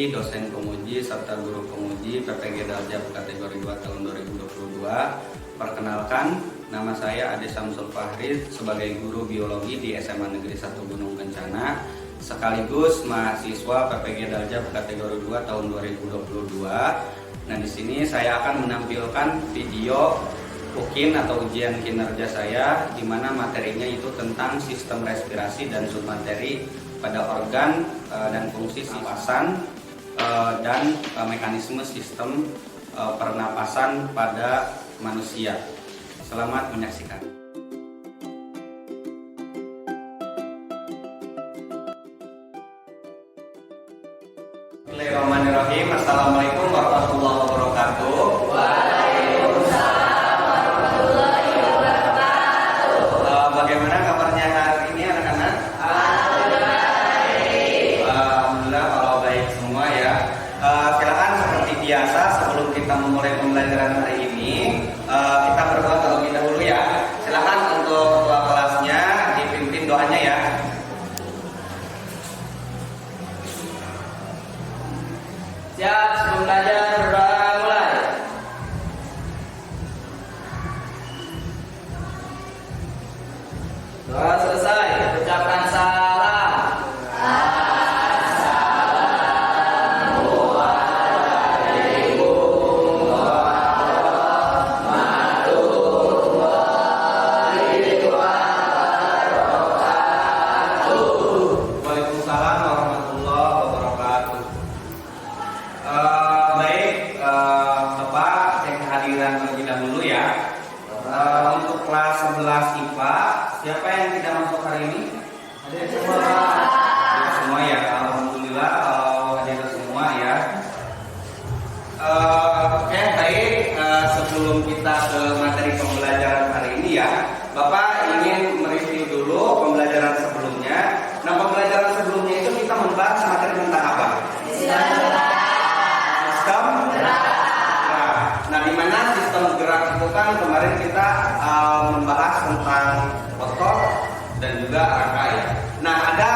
Biologi, dosen penguji, serta guru penguji PPG Daljab kategori 2 tahun 2022. Perkenalkan, nama saya Ade Samsul Fahri sebagai guru biologi di SMA Negeri 1 Gunung Kencana, sekaligus mahasiswa PPG Daljab kategori 2 tahun 2022. Nah, di sini saya akan menampilkan video UKIN atau ujian kinerja saya, di mana materinya itu tentang sistem respirasi dan submateri pada organ dan fungsi pernapasan dan mekanisme sistem pernapasan pada manusia. Selamat menyaksikan. Bismillahirrahmanirrahim. Assalamualaikum warahmatullahi wabarakatuh. Waalaikumsalam warahmatullahi wabarakatuh. Bagaimana kabarnya hari ini anak-anak? Alhamdulillah kalau baik semua ya. Silakan seperti biasa sebelum kita memulai pembelajaran hari ini, kita berdoa terlebih dahulu ya. Silakan untuk ketua kelasnya dipimpin doanya ya. Siap, sebelum belajar berdoa mulai. Doa selesai, ucapkan salam. Waalaikumsalam warahmatullahi wabarakatuh. Baik, Bapak cek kehadiran terlebih dahulu ya. Untuk kelas 11 IPA, siapa yang tidak masuk hari ini? Hadir semua. Hadir semua ya. Alhamdulillah hadir semua ya. Oke, baik. Sebelum kita ke materi pembelajaran hari ini ya, Bapak ingin mereview dulu pembelajaran sebelumnya. Nah, pembelajaran sebelumnya itu kita membahas materi tentang apa? Sistem gerak. Nah, di mana sistem gerak itu kan kemarin kita membahas tentang otot dan juga rangka ya. Nah, ada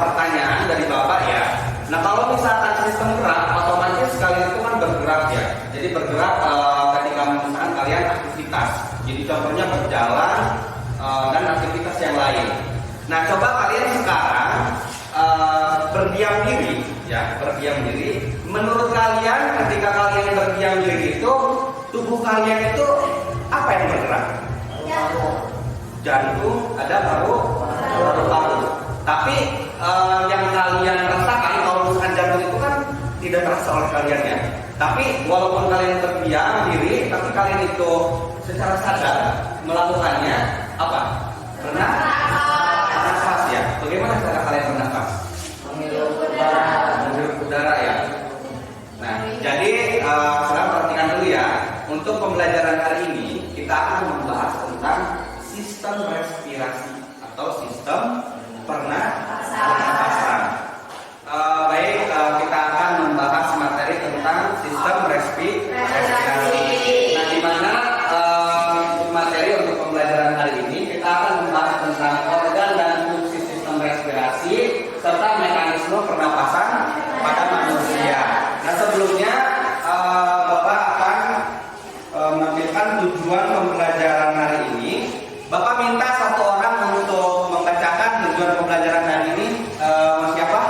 pertanyaan dari Bapak ya. Nah, kalau misalkan sistem gerak, otomatis kalian itu kan bergerak ya. Jadi bergerak ketika misalkan kalian aktivitas. Jadi contohnya berjalan dan aktivitas yang lain. Nah, coba kalian sekarang berdiam diri ya, berdiam diri. Menurut kalian ketika kalian berdiam diri itu tubuh kalian itu apa yang bergerak? Jantung, ada paru-paru. Tapi yang kalian rasakan kalau misalkan jantung itu kan tidak terasa oleh kalian ya. Tapi walaupun kalian berdiam diri, tapi kalian itu secara sadar melakukannya apa? Bernafas ya. Bagaimana cara kalian bernafas? Menghirup udara ya. Nah, jadi sekarang perhatikan dulu ya. Untuk pembelajaran hari ini kita akan membahas tentang sistem respirasi atau sistem pernapasan. Baik, kita akan membahas materi tentang sistem respirasi. Nah, di mana materi untuk pembelajaran hari ini kita akan membahas tentang organ dan fungsi sistem respirasi serta mekanisme pernapasan pada manusia. Nah, sebelumnya Bapak akan menampilkan tujuan pembelajaran hari ini. Bapak minta satu orang untuk membacakan tujuan pembelajaran hari ini. Siapa?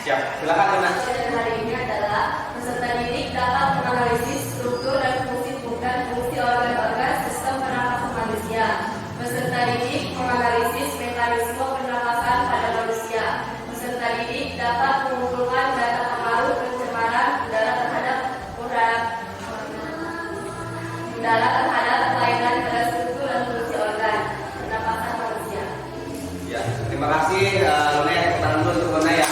Siap, silakan Luna. Pembelajaran hari ini adalah peserta didik dapat menganalisis struktur dan fungsi organ-organ sistem pernapasan manusia. Peserta didik menganalisis mekanisme pernapasan pada manusia. Peserta didik dapat mengumpulkan data pengaruh pencemaran udara terhadap kelainan pada struktur dan fungsi organ pernapasan manusia. Ya, terima kasih Luna. Tangan dulu untuk Luna ya.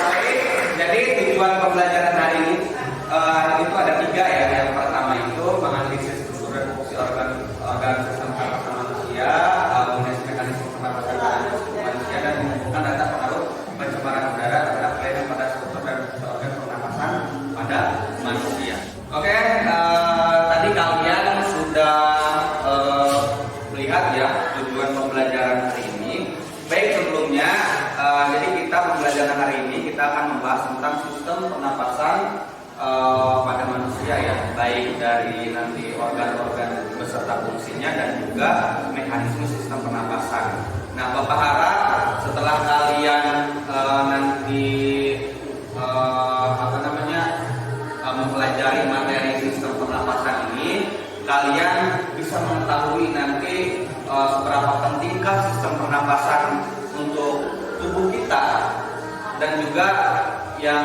Baik, jadi tujuan pembelajaran hari ini itu ada 3 ya. Yang pertama itu menganalisis struktur dan fungsi organ sistem pernapasan manusia, mengenai mekanisme pernapasan manusia dan mengumpulkan data pengaruh pencemaran udara terhadap kelainan pada struktur dan fungsi organ pernapasan pada manusia. Oke, tadi kalian sudah melihat ya tujuan pembelajaran hari ini. Baik, sebelumnya jadi kita pembelajaran hari akan membahas tentang sistem pernapasan pada manusia ya, baik dari nanti organ-organ beserta fungsinya dan juga mekanisme sistem pernapasan. Nah, Bapak harap setelah kalian nanti mempelajari materi sistem pernapasan ini, kalian bisa mengetahui nanti seberapa pentingkah sistem pernapasan untuk tubuh kita, dan juga yang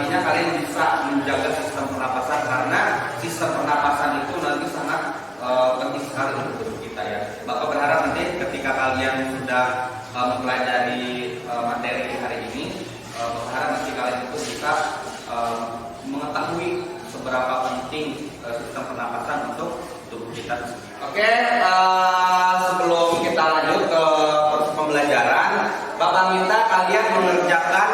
intinya kalian bisa menjaga sistem pernapasan, karena sistem pernapasan itu nanti sangat penting sekali untuk tubuh kita ya. Bapak berharap nanti ketika kalian sudah mempelajari materi hari ini, Bapak berharap nanti kalian itu bisa mengetahui seberapa penting sistem pernapasan untuk tubuh kita. Oke, sebelum kita lanjut ke proses pembelajaran, Bapak minta kalian mengerjakan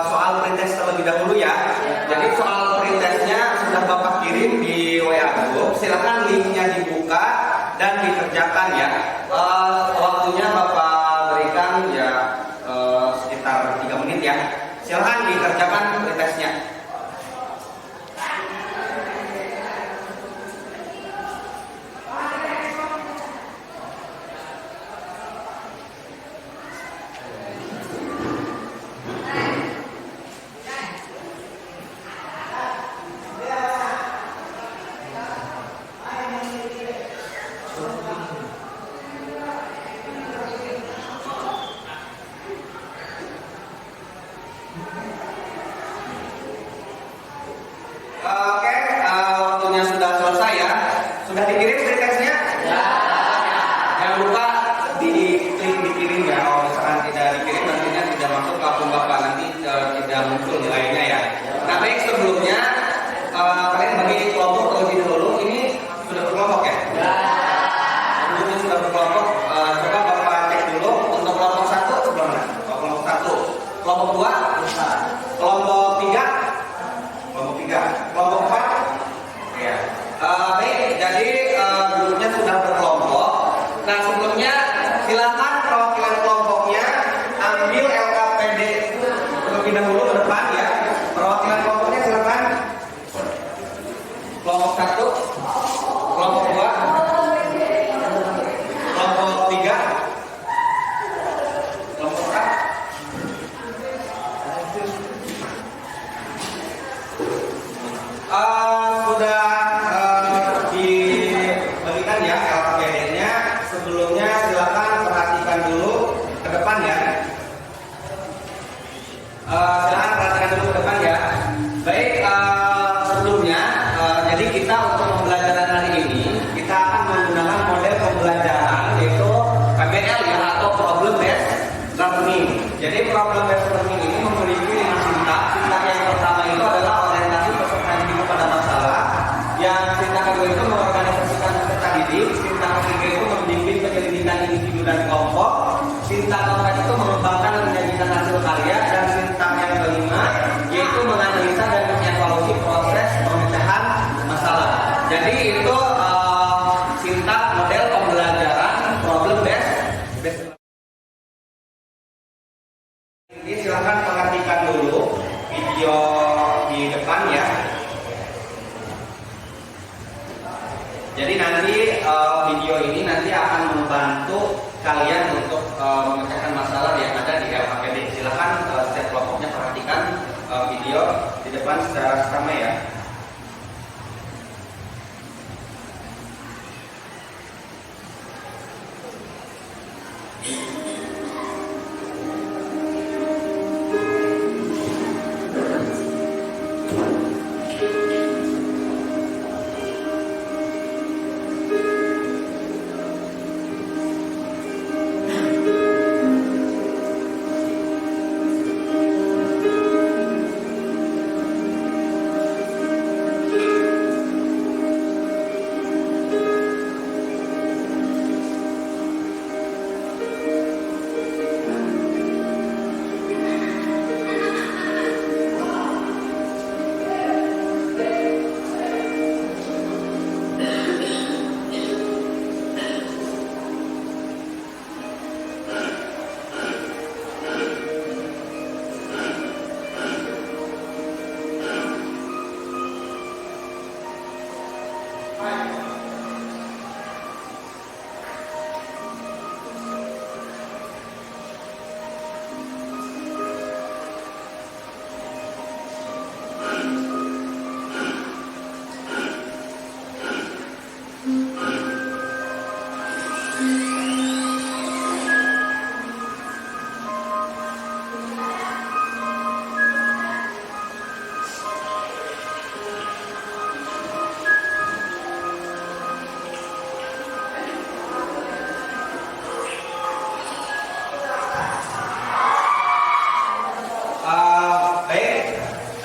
soal pretest terlebih dahulu ya. Jadi soal pretestnya sudah Bapak kirim di WA group. Silakan linknya dibuka dan dikerjakan ya. Waktunya Bapak berikan ya sekitar 3 menit ya. Silakan dikerjakan pretestnya. Waktunya sudah selesai ya. Sudah dikirim pretestnya? Ya. Jangan lupa diklik dikirim ya. Kalau misalkan tidak dikirim, nantinya tidak masuk ke akun Bapak, nanti tidak muncul nilainya ya. Nah, baik, sebelumnya kalian bagi kelompok terlebih dahulu. Ini sudah berkelompok ya? Ya. Sebelumnya sudah berkelompok. Coba Bapak cek dulu untuk kelompok 1 sebelah mana? Kelompok 1. Kelompok 2? Kelompok 3? Kelompok 3. Kelompok 4? Ya. Baik, jadi grupnya sudah berkelompok. Nah, sebelumnya silakan perwakilan kelompoknya ambil LKPD terlebih dahulu ke depan ya. Perwakilan kelompoknya silakan. Kelompok 1, kelompok 2, kelompok 3, kelompok 4. Sudah dibagikan ya LKPD-nya. Sebelumnya silakan perhatikan dulu ke depan ya. Silakan perhatikan dulu ke depan ya. Baik, sebelumnya jadi kita untuk pembelajaran hari ini kita akan menggunakan model pembelajaran yaitu PBL ya, atau problem based learning. Jadi problem based learning ini memiliki 5 sintak. Sintak yang pertama itu adalah orientasi peserta didik kepada masalah. Yang sintak kedua itu mengorganisasikan peserta didik. Sintak ketiga itu membimbing penyelidikan individu dan kelompok. Sintak keempat itu mengembangkan dan menyajikan hasil karya. Dan sintak yang kelima yaitu menganalisa dan mengevaluasi proses pemecahan masalah. Jadi itu sintak model pembelajaran problem based. Ini silahkan perhatikan dulu video di depan ya. Jadi nanti video ini nanti akan membantu kalian untuk memecahkan masalah yang ada di LKPD. Silahkan setiap kelompoknya perhatikan video di depan secara sama ya.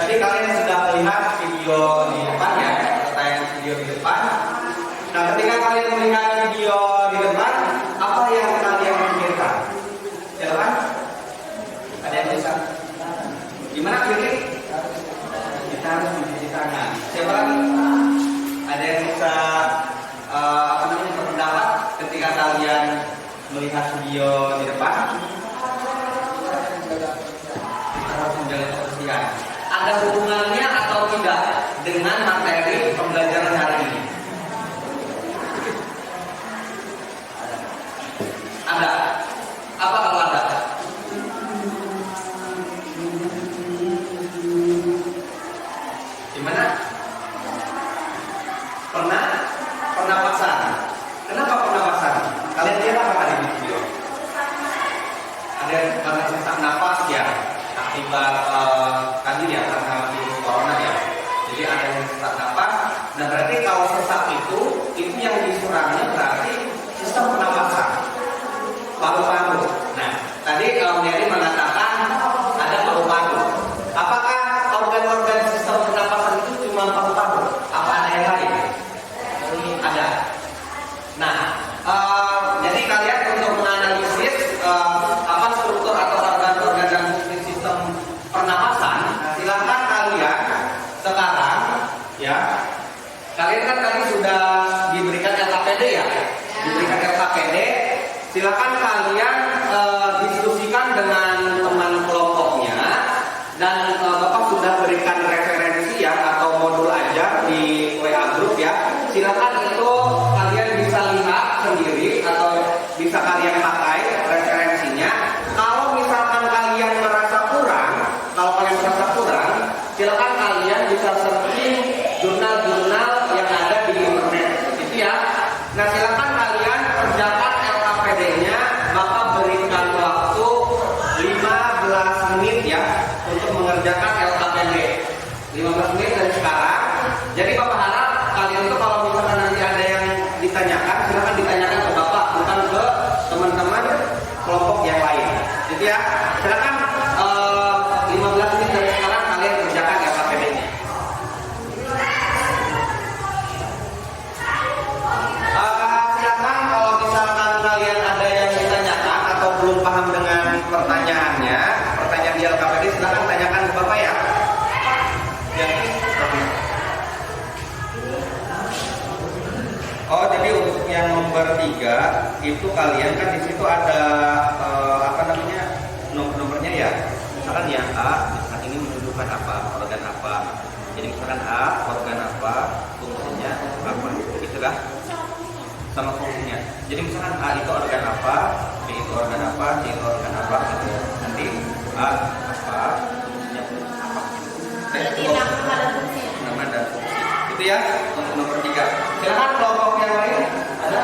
Tadi kalian sudah melihat video di depan ya, tayangan video di depan. Nah, ketika kalian melihat video di depan, apa yang kalian pikirkan? Silakan. Ada yang bisa? Gimana pilih? Kita harus mencuci tangan. Siapa lagi? Ada yang bisa berpendapat ketika kalian melihat video di depan? Kita harus menjaga kebersihan. Ada hubungannya atau tidak dengan materi pembelajaran hari ini? Ada. Apa kalau ada? Gimana? Pernah pasang. Kenapa pernah pasang? Kalian lihat apa tadi di video? Ada karena sesak napas ya, akibat tadi ya karena virus corona ya. Jadi ada yang sesak napas. Nah berarti kalau sesak itu yang dikurangi berarti sistem pernapasan, paru-paru. Nah tadi Mary mengatakan ada paru-paru. Apakah organ-organ sistem pernapasan itu cuma paru-paru? Apa ada yang lain? Ada. Nah, jadi kalian untuk menganalisis apa struktur atau organ-organ dan sistem pernapasan, silakan kalian sekarang ya. Kalian kan tadi sudah diberikan LKPD ya, diberikan LKPD. Silakan kalian diskusikan dengan teman kelompoknya dan Bapak sudah berikan referensi ya atau modul ajar di WA group ya. Silakan itu kalian bisa lihat sendiri atau bisa kalian pakai referensinya. Kalau misalkan kalian merasa kurang, silakan kalian bisa searching jurnal-jurnal yang ada di internet, gitu ya. Nah, silakan kalian kerjakan LKPD-nya, maka berikan waktu 15 menit ya untuk mengerjakan LKPD. 15 menit dari sekarang. Jadi Bapak harap kalian itu kalau misalkan nanti ada yang ditanyakan, silakan ditanyakan ke Bapak, bukan ke teman-teman kelompok yang lain. Gitu ya. Silakan 15 menit dari sekarang kalian kerjakan LKPD-nya. Silakan kalau misalkan kalian ada yang ditanyakan atau belum paham dengan pertanyaannya, pertanyaan di LKPD, silakan tanyakan ke Bapak ya. Oh, jadi untuk yang nomor 3 itu kalian kan di situ ada nomornya ya. Misalkan yang A, misalkan ini menunjukkan apa, organ apa. Jadi misalkan A, organ apa, fungsinya apa, gitu kan? Sama fungsinya. Jadi misalkan A itu organ apa, B itu organ apa, C itu organ apa, gitu. Nanti A apa, fungsinya apa. Berarti nama dan fungsi. Nama dan fungsi. Itu ya untuk nomor 3. Silakan kelompok yang lain ada.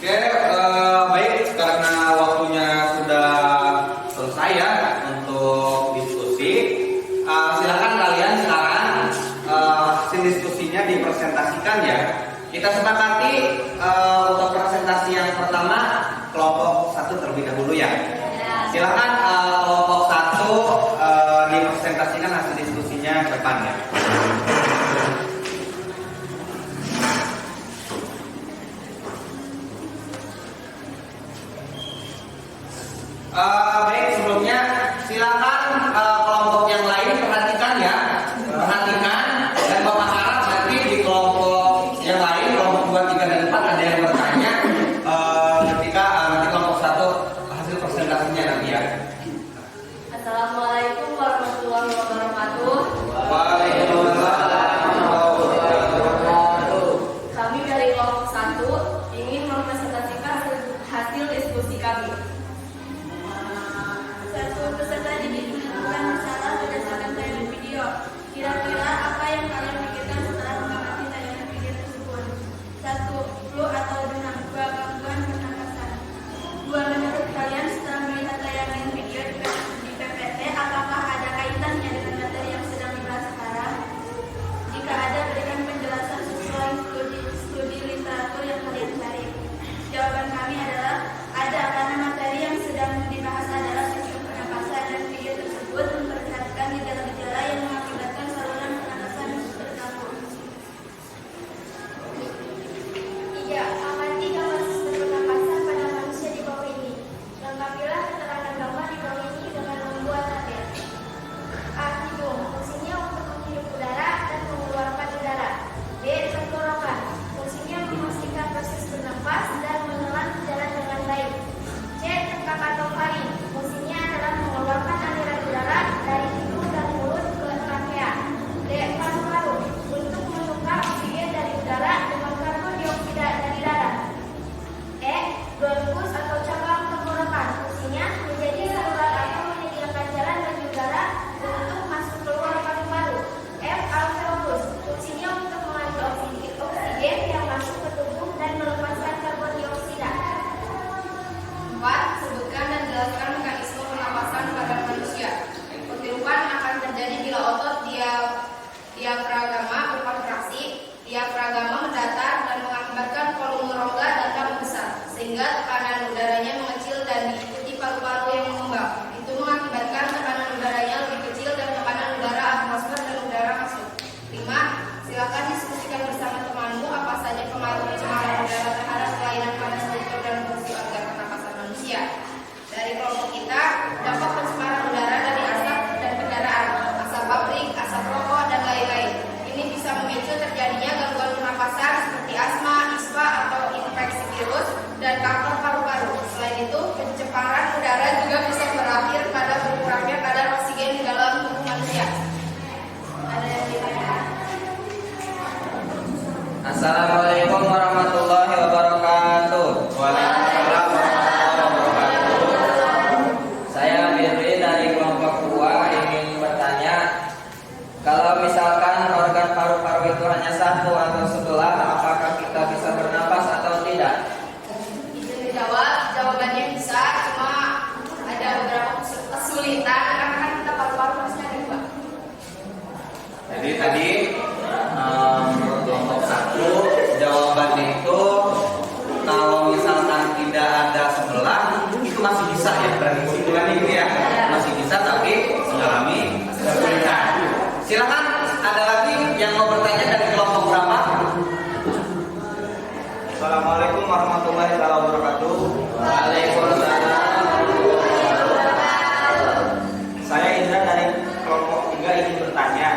Oke, baik, karena waktunya sudah selesai ya untuk diskusi. Silakan kalian sekarang hasil diskusinya dipresentasikan ya. Kita sepakati untuk presentasi yang pertama kelompok 1 terlebih dahulu ya. Silakan kelompok 1 dipresentasikan hasil diskusinya ke depan ya. Baik, sebelumnya silakan kelompok yang lain Assalamualaikum warahmatullahi wabarakatuh. Waalaikumsalam warahmatullahi wabarakatuh. Saya Birri dari kelompok 2 ingin bertanya, kalau misalkan organ paru-paru itu hanya satu atau sebelah, apakah kita bisa bernapas atau tidak? Izin menjawab, jawabannya bisa, cuma ada beberapa kesulitan karena kan kita paru-paru harusnya ada 2. Jadi tadi menurut kelompok 1 jawabannya itu kalau misalkan tidak ada sebelah itu masih bisa ya, berarti kesimpulannya itu ya masih bisa tapi mengalami kesulitan. Silakan ada lagi yang mau bertanya dari kelompok berapa? Assalamualaikum warahmatullahi wabarakatuh. Waalaikumsalam. Saya Indra dari kelompok 3 ingin bertanya,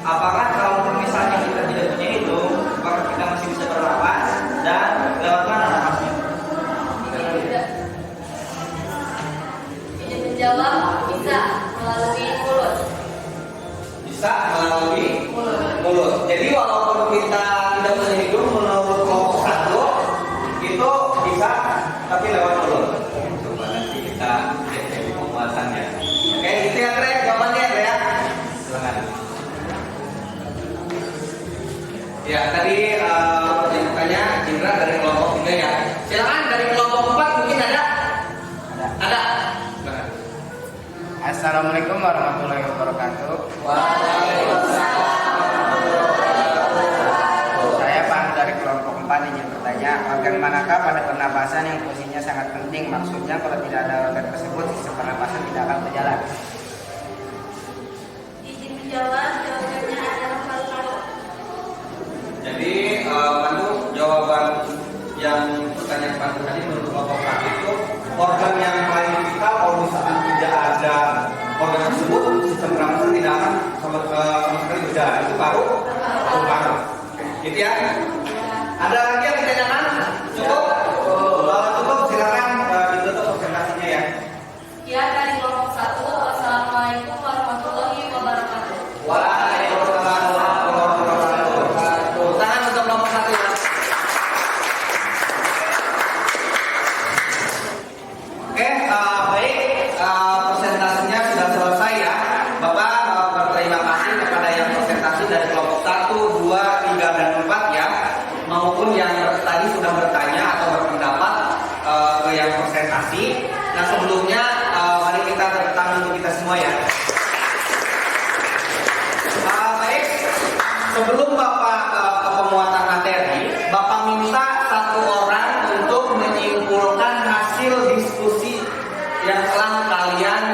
apakah kalau misalnya kita tidak punya itu, apakah kita masih bisa bernapas dan lewat mana napasnya? Izin menjawab, bisa melalui mulut. Bisa melalui mulut. Jadi walaupun kita tidak punya hidung, menurut kelompok 1 itu bisa, tapi lewat mulut. Coba nanti kita cek dari pembuatannya. Oke, itu ya Andre, jawabannya Andre ya. Silakan. Ya, tadi pertanyaannya Indra dari kelompok 3 ya. Silakan dari kelompok 4 mungkin ada? Ada. Silakan. Assalamualaikum warahmatullahi wabarakatuh. Saya Pak dari kelompok 4 ingin bertanya, organ manakah pada pernapasan yang fungsinya sangat penting? Maksudnya kalau tidak ada organ tersebut, sistem pernapasan tidak akan berjalan. Izin menjawab, jawabannya adalah paru-paru. Jadi Pandu, jawaban yang pertanyaan Pandu tadi menurut kelompok 1 itu organ yang paling vital kalau misalkan tidak ada organ tersebut sistem pernapasan tidak akan sama sekali berjalan. Itu paru. Gitu ya. Ada lagi yang ditanyakan? Cukup? Cukup, silakan ditutup presentasinya ya. Sekian dari kelompok 1. Wassalamualaikum warahmatullahi wabarakatuh. Waalaikumsalam warahmatullahi wabarakatuh. Tangan untuk kelompok 1 ya. Oke, baik, presentasinya sudah selesai ya. Bapak berterima kasih kepada yang presentasi dari kelompok 1, 2, 3, dan 4 ya, maupun yang tadi sudah bertanya atau berpendapat ke yang presentasi. Nah sebelumnya mari kita tepuk tangan untuk kita semua ya. Baik, sebelum Bapak ke pemuatan materi, Bapak minta 1 orang untuk menyimpulkan hasil diskusi yang telah kalian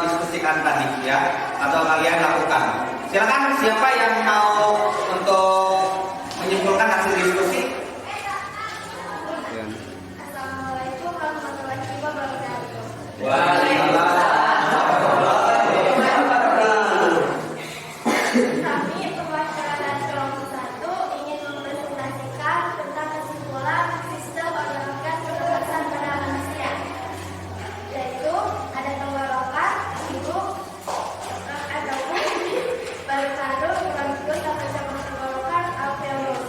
diskusikan tadi ya, atau kalian lakukan. Silakan siapa yang mau untuk menyimpulkan hasil diskusi? Assalamualaikum warahmatullahi wabarakatuh. Kami perwakilan dari kelompok 1 ingin mempresentasikan tentang kesimpulan sistem organ pernapasan pada manusia, yaitu ada tenggorokan, hidung, ataupun paru-paru, bronkius atau cabang tenggorokan, alveolus.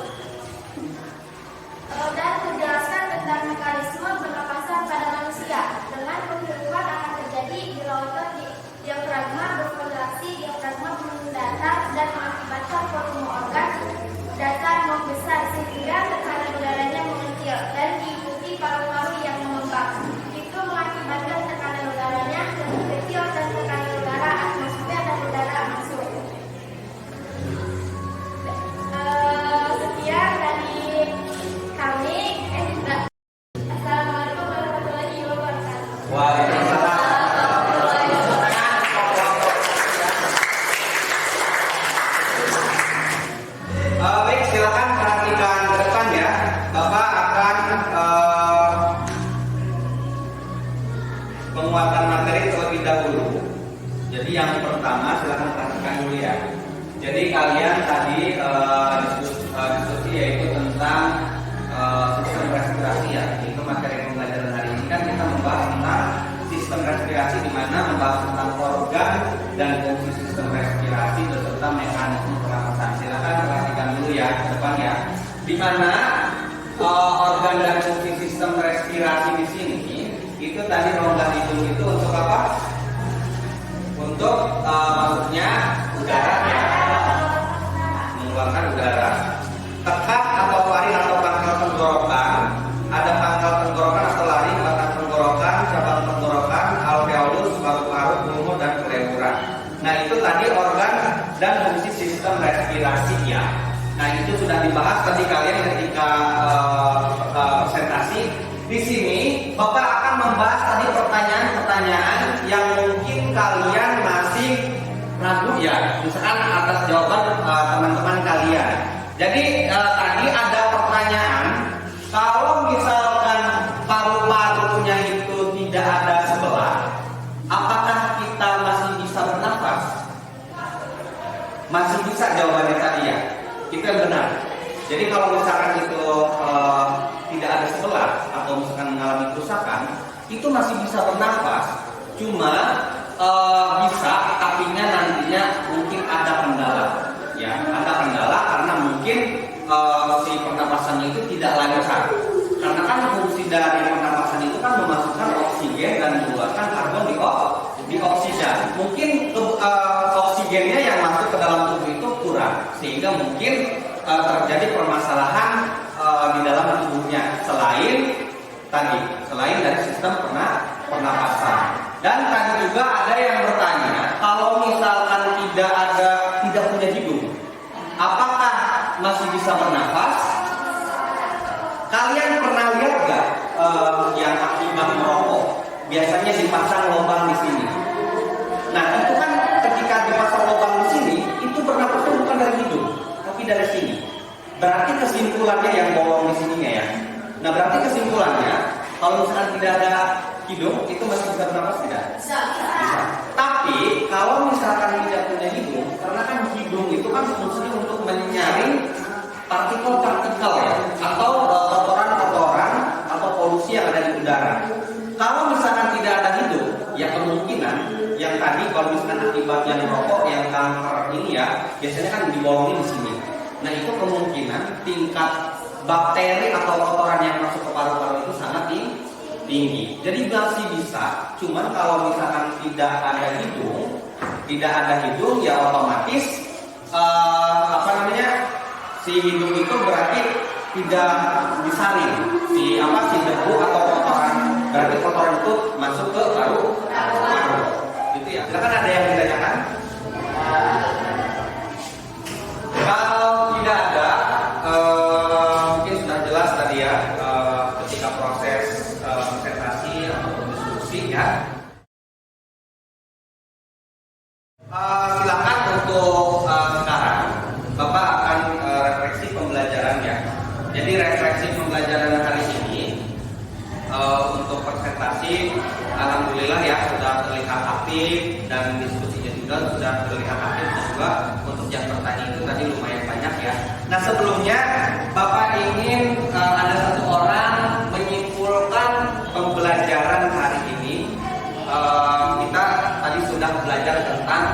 Dan menjelaskan tentang mekanisme pernapasan pada manusia dengan penghirupan akan terjadi di lautan diafragma berkontraksi, diafragma mendatar dan mengakibatkan volume organ datar membesar sehingga tekanan udaranya mengecil dan diikuti paru-paru yang mengembang. Itu mengakibatkan tekanan udaranya lebih kecil dan tekanan udara atmosfer dan udara masuk. Sekian dari kami. Assalamualaikum warahmatullahi wabarakatuh. Waalaikumsalam. Baik, silakan perhatikan ke depan ya. Bapak akan penguatan materi terlebih dahulu. Jadi yang pertama silakan perhatikan dulu ya. Jadi kalian tadi diskusi yaitu tentang sistem respirasi ya. Itu materi pembelajaran hari ini kan kita membahas tentang sistem respirasi, di mana membahas tentang organ dan fungsi sistem respirasi beserta mekanisme pernapasan. Silakan perhatikan di mana organ dan fungsi sistem respirasi di sini itu tadi rongga hidung itu untuk apa? Untuk masuknya udara ya, mengeluarkan udara. Tekak atau laring atau pangkal tenggorokan, ada pangkal tenggorokan atau laring, batang tenggorokan, cabang tenggorokan, alveolus, paru-paru, lumut dan pleural. Nah itu tadi organ dan fungsi sistem respirasi ya. Nah itu sudah dibahas tadi kalian ketika presentasi. Di sini Bapak akan membahas tadi pertanyaan-pertanyaan yang mungkin kalian masih ragu ya, misalkan atas jawaban teman-teman kalian. Jadi tadi ada pertanyaan, kalau misalkan paru-parunya itu tidak ada sebelah, apakah kita masih bisa bernafas? Masih bisa jawabannya tadi ya, itu yang benar. Jadi kalau misalkan itu tidak ada sebelah atau misalkan mengalami kerusakan, itu masih bisa bernafas. Cuma bisa, tapinya nantinya mungkin ada kendala. Ya, ada kendala karena mungkin si pernapasannya itu tidak lancar. Karena kan fungsi dari pernapasan itu kan memasukkan oksigen dan mengeluarkan karbon dioksida. Mungkin oksigennya yang masuk ke dalam tubuh itu kurang, sehingga mungkin terjadi permasalahan di dalam tubuhnya selain dari sistem pernapasan. Dan tadi juga ada yang bertanya, kalau misalkan tidak punya hidung, apakah masih bisa bernafas? Kalian pernah lihat nggak yang akibat merokok biasanya dipasang lubang di sini? Nah itu kan ketika dipasang lubang di sini, itu bernafasnya bukan dari hidung, tapi dari sini. Berarti kesimpulannya yang bolong di sininya ya. Nah berarti kesimpulannya kalau misalkan tidak ada hidung, itu masih bisa bernafas tidak? Bisa. Tapi kalau misalkan tidak punya hidung, karena kan hidung itu kan fungsinya untuk menyaring partikel-partikel ya, atau kotoran-kotoran atau polusi yang ada di udara. Kalau misalkan tidak ada hidung, ya kemungkinan yang tadi kalau misalkan akibat yang merokok, yang kanker ini ya, biasanya kan dibolongin di sini. Nah itu kemungkinan tingkat bakteri atau kotoran yang masuk ke paru-paru itu sangat tinggi. Jadi masih bisa, cuman kalau misalkan tidak ada hidung ya otomatis si hidung itu berarti tidak disaring si debu atau kotoran, berarti kotoran itu masuk ke paru-paru. Gitu ya. Silakan ada yang ditanyakan? Kalau tidak ada, mungkin sudah jelas tadi ya ketika proses presentasi atau diskusi ya. Silakan untuk sekarang Bapak akan refleksi pembelajaran ya. Jadi refleksi pembelajaran hari ini untuk presentasi, alhamdulillah ya sudah terlihat aktif dan diskusinya juga sudah terlihat aktif juga. Untuk yang bertanya itu tadi lumayan banyak ya. Nah sebelumnya Bapak ingin ada satu orang menyimpulkan pembelajaran hari ini. Kita tadi sudah belajar tentang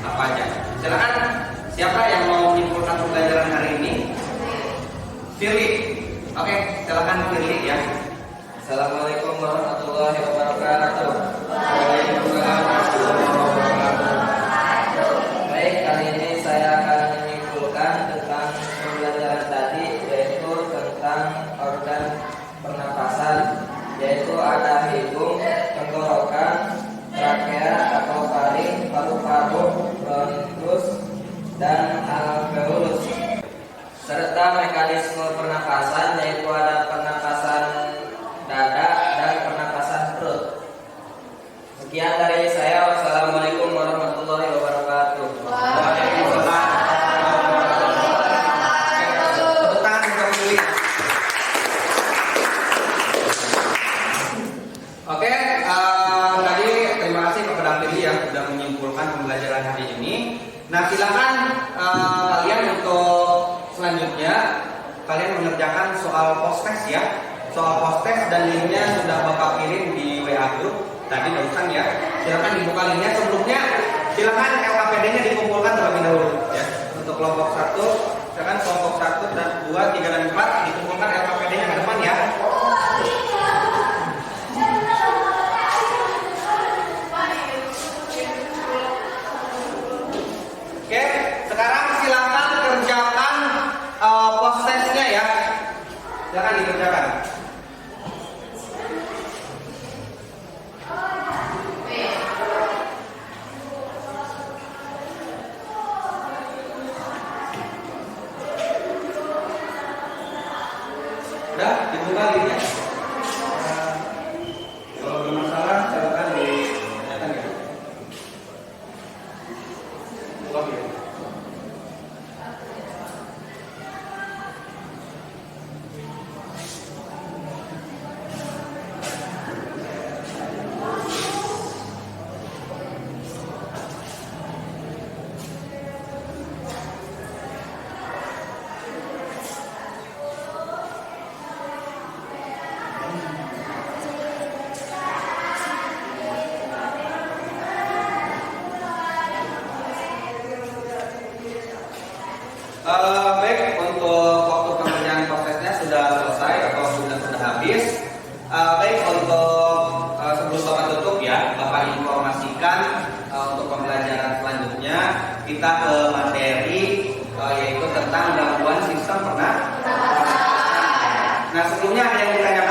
apa aja. Silakan siapa yang mau menyimpulkan pembelajaran hari ini? Firly. Oke, silakan Firly ya. Assalamualaikum warahmatullahi wabarakatuh. Waalaikumsalam warahmatullahi wabarakatuh. Baik, kali ini saya akan menyimpulkan tentang pembelajaran tadi, yaitu tentang organ pernapasan, yaitu ada hidung, tenggorokan, trakea atau faring, paru-paru, bronkus, dan alveolus. Serta mekanisme pernapasan, yaitu ada pernapasan dada dan pernapasan perut. Sekian dari saya. Wassalamualaikum warahmatullahi wabarakatuh. Waalaikumsalam. Tepuk tangan untuk Firly. Oke, tadi terima kasih kepada Firly yang sudah menyimpulkan pembelajaran hari ini. Nah, silakan kalian untuk selanjutnya kalian mengerjakan soal post-test ya. Soal post-test dan linknya sudah Bapak kirim di WA group tadi barusan ya. Silakan dibuka linknya. Sebelumnya silakan LKPD-nya dikumpulkan terlebih dahulu ya. Untuk kelompok 1, silakan kelompok 1 dan 2 2, 3, dan 4 dikumpulkan LKPD-nya ke depan ya. Oke, sekarang silakan kerjakan prosesnya ya. Silakan dikerjakan. Udah, dibuka linknya. Kalau bermasalah, silakan dikerjakan ya. Buka link. Baik, untuk waktu pengerjaan prosesnya sudah selesai atau sudah habis. Baik, untuk sebelum Bapak tutup ya, Bapak informasikan untuk pembelajaran selanjutnya kita ke materi yaitu tentang gangguan sistem pernapasan. Nah, sebelumnya ada yang bertanya